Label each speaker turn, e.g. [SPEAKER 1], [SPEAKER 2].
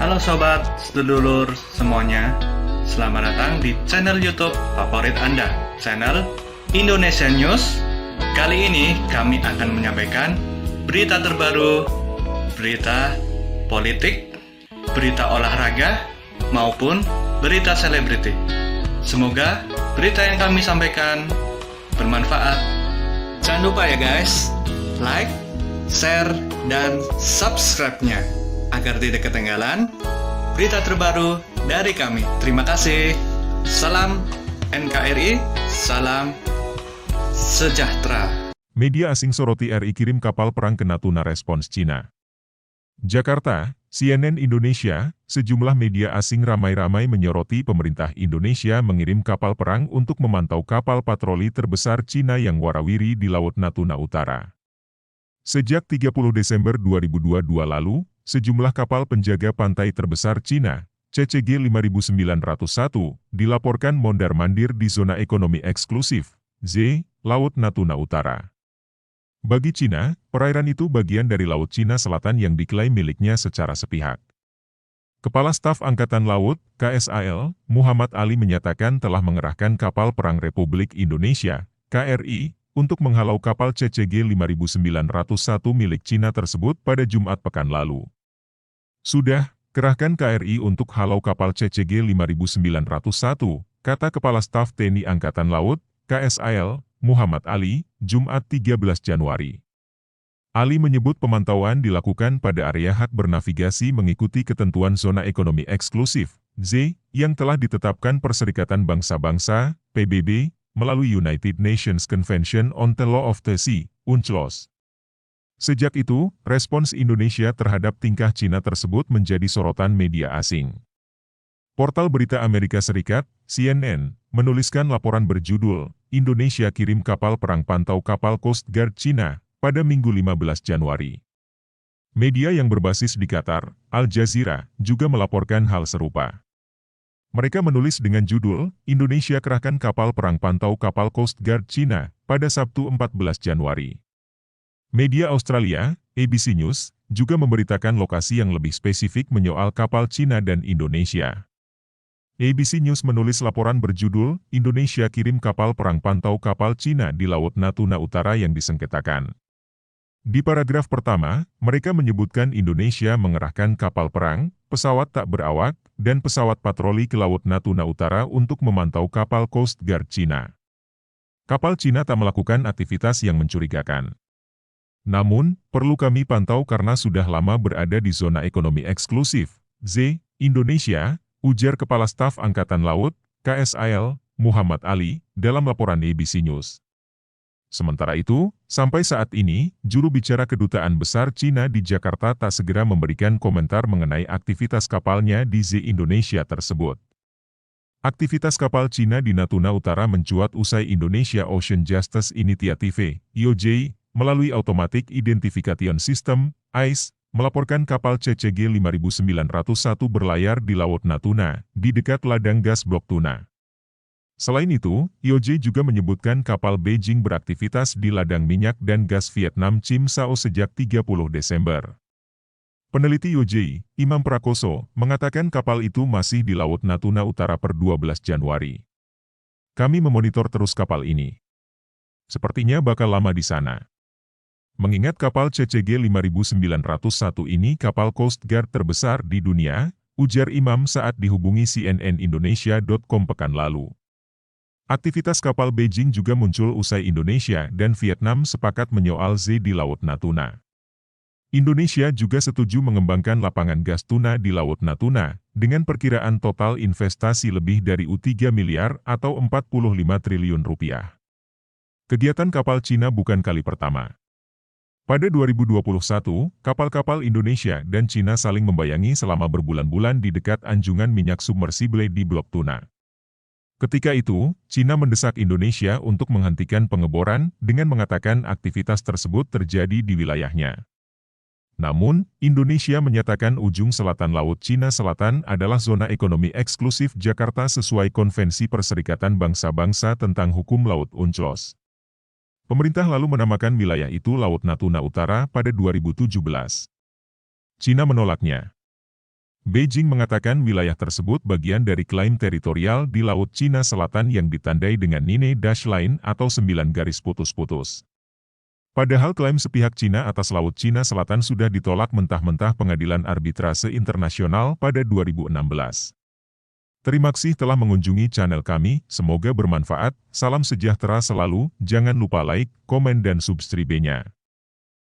[SPEAKER 1] Halo sobat, sedulur semuanya. Selamat datang di channel YouTube favorit Anda, channel Indonesia News. Kali ini kami akan menyampaikan berita terbaru, berita politik, berita olahraga, maupun berita selebriti. Semoga berita yang kami sampaikan bermanfaat. Jangan lupa ya guys, like, share, dan subscribe-nya agar tidak ketinggalan berita terbaru dari kami. Terima kasih. Salam NKRI, salam sejahtera.
[SPEAKER 2] Media asing soroti RI kirim kapal perang ke Natuna respons Cina. Jakarta, CNN Indonesia, sejumlah media asing ramai-ramai menyoroti pemerintah Indonesia mengirim kapal perang untuk memantau kapal patroli terbesar Cina yang warawiri di Laut Natuna Utara. Sejak 30 Desember 2022 lalu, sejumlah kapal penjaga pantai terbesar Cina, CCG 5901, dilaporkan mondar-mandir di zona ekonomi eksklusif, Z, Laut Natuna Utara. Bagi Cina, perairan itu bagian dari Laut Cina Selatan yang diklaim miliknya secara sepihak. Kepala Staf Angkatan Laut, KSAL, Muhammad Ali menyatakan telah mengerahkan kapal perang Republik Indonesia, KRI, untuk menghalau kapal CCG 5901 milik Cina tersebut pada Jumat pekan lalu. Sudah, kerahkan KRI untuk halau kapal CCG 5901, kata Kepala Staf TNI Angkatan Laut, KSAL, Muhammad Ali, Jumat 13 Januari. Ali menyebut pemantauan dilakukan pada area hak bernavigasi mengikuti ketentuan zona ekonomi eksklusif, Z, yang telah ditetapkan Perserikatan Bangsa-Bangsa, PBB, melalui United Nations Convention on the Law of the Sea, UNCLOS. Sejak itu, respons Indonesia terhadap tingkah Cina tersebut menjadi sorotan media asing. Portal berita Amerika Serikat, CNN, menuliskan laporan berjudul, Indonesia kirim kapal perang pantau kapal Coast Guard Cina, pada Minggu 15 Januari. Media yang berbasis di Qatar, Al Jazeera, juga melaporkan hal serupa. Mereka menulis dengan judul, Indonesia kerahkan kapal perang pantau kapal Coast Guard Cina, pada Sabtu 14 Januari. Media Australia, ABC News, juga memberitakan lokasi yang lebih spesifik menyoal kapal Cina dan Indonesia. ABC News menulis laporan berjudul, Indonesia kirim kapal perang pantau kapal Cina di Laut Natuna Utara yang disengketakan. Di paragraf pertama, mereka menyebutkan Indonesia mengerahkan kapal perang, pesawat tak berawak, dan pesawat patroli ke Laut Natuna Utara untuk memantau kapal Coast Guard Cina. Kapal Cina tak melakukan aktivitas yang mencurigakan. Namun, perlu kami pantau karena sudah lama berada di zona ekonomi eksklusif, Z, Indonesia, ujar Kepala Staf Angkatan Laut, KSAL, Muhammad Ali, dalam laporan ABC News. Sementara itu, sampai saat ini, juru bicara Kedutaan Besar Cina di Jakarta tak segera memberikan komentar mengenai aktivitas kapalnya di Z Indonesia tersebut. Aktivitas kapal Cina di Natuna Utara mencuat usai Indonesia Ocean Justice Initiative, IOJ, melalui Automatic Identification System, AIS, melaporkan kapal CCG 5901 berlayar di Laut Natuna, di dekat ladang gas Blok Tuna. Selain itu, IOJ juga menyebutkan kapal Beijing beraktivitas di ladang minyak dan gas Vietnam Chim Sao sejak 30 Desember. Peneliti IOJ, Imam Prakoso, mengatakan kapal itu masih di Laut Natuna Utara per 12 Januari. Kami memonitor terus kapal ini. Sepertinya bakal lama di sana. Mengingat kapal CCG 5901 ini kapal Coast Guard terbesar di dunia, ujar Imam saat dihubungi cnnindonesia.com pekan lalu. Aktivitas kapal Beijing juga muncul usai Indonesia dan Vietnam sepakat menyoal Z di Laut Natuna. Indonesia juga setuju mengembangkan lapangan gas tuna di Laut Natuna, dengan perkiraan total investasi lebih dari U3 miliar atau 45 triliun rupiah. Kegiatan kapal Cina bukan kali pertama. Pada 2021, kapal-kapal Indonesia dan Cina saling membayangi selama berbulan-bulan di dekat anjungan minyak submersible di Blok Tuna. Ketika itu, Cina mendesak Indonesia untuk menghentikan pengeboran dengan mengatakan aktivitas tersebut terjadi di wilayahnya. Namun, Indonesia menyatakan ujung selatan Laut Cina Selatan adalah zona ekonomi eksklusif Jakarta sesuai Konvensi Perserikatan Bangsa-Bangsa tentang Hukum Laut UNCLOS. Pemerintah lalu menamakan wilayah itu Laut Natuna Utara pada 2017. Cina menolaknya. Beijing mengatakan wilayah tersebut bagian dari klaim teritorial di Laut Cina Selatan yang ditandai dengan Nine Dash Line atau 9 garis putus-putus. Padahal klaim sepihak Cina atas Laut Cina Selatan sudah ditolak mentah-mentah Pengadilan Arbitrase Internasional pada 2016. Terima kasih telah mengunjungi channel kami, semoga bermanfaat, salam sejahtera selalu, jangan lupa like, komen dan subscribe-nya.